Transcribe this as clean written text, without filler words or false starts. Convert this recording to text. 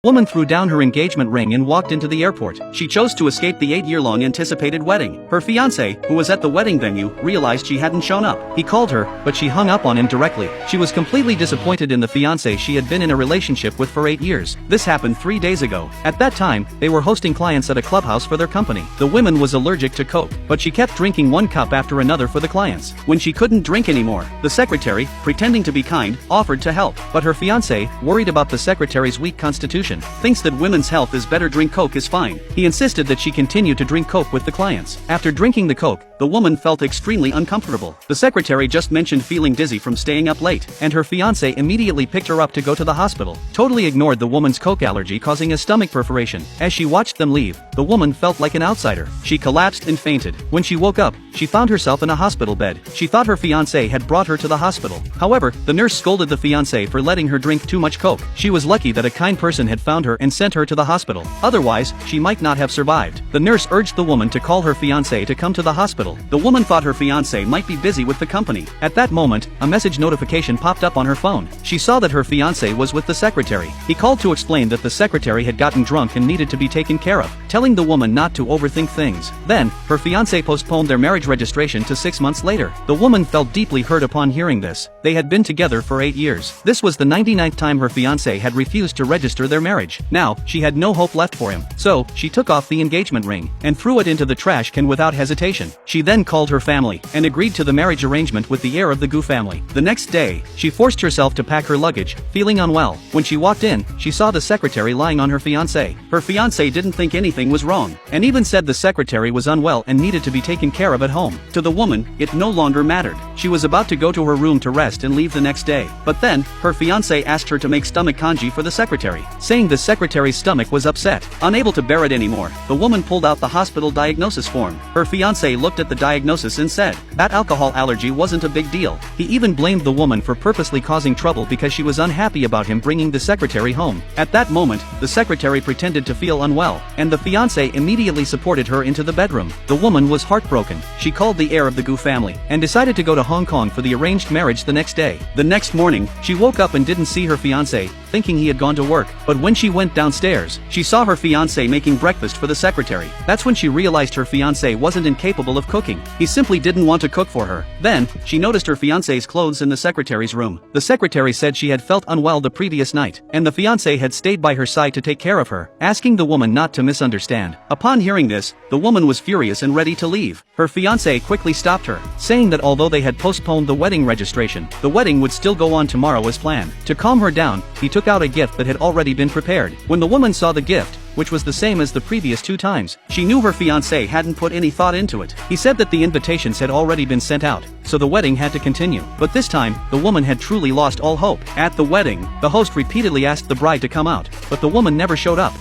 Woman threw down her engagement ring and walked into the airport. She chose to escape the 8-year-long anticipated wedding. Her fiancé, who was at the wedding venue, realized she hadn't shown up. He called her, but she hung up on him directly. She was completely disappointed in the fiancé she had been in a relationship with for 8 years. This happened 3 days ago. At that time, they were hosting clients at a clubhouse for their company. The woman was allergic to Coke, but she kept drinking one cup after another for the clients. When she couldn't drink anymore, the secretary, pretending to be kind, offered to help. But her fiancé, worried about the secretary's weak constitution, thinks that women's health is better, drink Coke is fine. He insisted that she continue to drink Coke with the clients. After drinking the Coke, the woman felt extremely uncomfortable. The secretary just mentioned feeling dizzy from staying up late, and her fiancé immediately picked her up to go to the hospital. Totally ignored the woman's Coke allergy causing a stomach perforation. As she watched them leave, the woman felt like an outsider. She collapsed and fainted. When she woke up, she found herself in a hospital bed. She thought her fiancé had brought her to the hospital. However, the nurse scolded the fiancé for letting her drink too much Coke. She was lucky that a kind person had found her and sent her to the hospital. Otherwise, she might not have survived. The nurse urged the woman to call her fiancé to come to the hospital. The woman thought her fiancé might be busy with the company. At that moment, a message notification popped up on her phone. She saw that her fiancé was with the secretary. He called to explain that the secretary had gotten drunk and needed to be taken care of, telling the woman not to overthink things. Then, her fiancé postponed their marriage registration to 6 months later. The woman felt deeply hurt upon hearing this. They had been together for 8 years. This was the 99th time her fiancé had refused to register their marriage. Now, she had no hope left for him. So, she took off the engagement ring and threw it into the trash can without hesitation. She then called her family and agreed to the marriage arrangement with the heir of the Gu family. The next day, she forced herself to pack her luggage, feeling unwell. When she walked in, she saw the secretary lying on her fiancé. Her fiancé didn't think anything was wrong, and even said the secretary was unwell and needed to be taken care of at home. To the woman, it no longer mattered. She was about to go to her room to rest and leave the next day. But then, her fiancé asked her to make stomach kanji for the secretary, saying the secretary's stomach was upset. Unable to bear it anymore, the woman pulled out the hospital diagnosis form. Her fiancé looked at the diagnosis and said that alcohol allergy wasn't a big deal. He even blamed the woman for purposely causing trouble because she was unhappy about him bringing the secretary home. At that moment, the secretary pretended to feel unwell, and the fiancé immediately supported her into the bedroom. The woman was heartbroken. She called the heir of the Gu family and decided to go to Hong Kong for the arranged marriage the next day. The next morning, she woke up and didn't see her fiancé, thinking he had gone to work. But when she went downstairs, she saw her fiancé making breakfast for the secretary. That's when she realized her fiancé wasn't incapable of cooking. He simply didn't want to cook for her. Then, she noticed her fiancé's clothes in the secretary's room. The secretary said she had felt unwell the previous night, and the fiancé had stayed by her side to take care of her, asking the woman not to misunderstand. Upon hearing this, the woman was furious and ready to leave. Her fiancé quickly stopped her, saying that although they had postponed the wedding registration, the wedding would still go on tomorrow as planned. To calm her down, he took out a gift that had already been prepared. When the woman saw the gift, which was the same as the previous 2 times, she knew her fiancé hadn't put any thought into it. He said that the invitations had already been sent out, so the wedding had to continue. But this time, the woman had truly lost all hope. At the wedding, the host repeatedly asked the bride to come out, but the woman never showed up.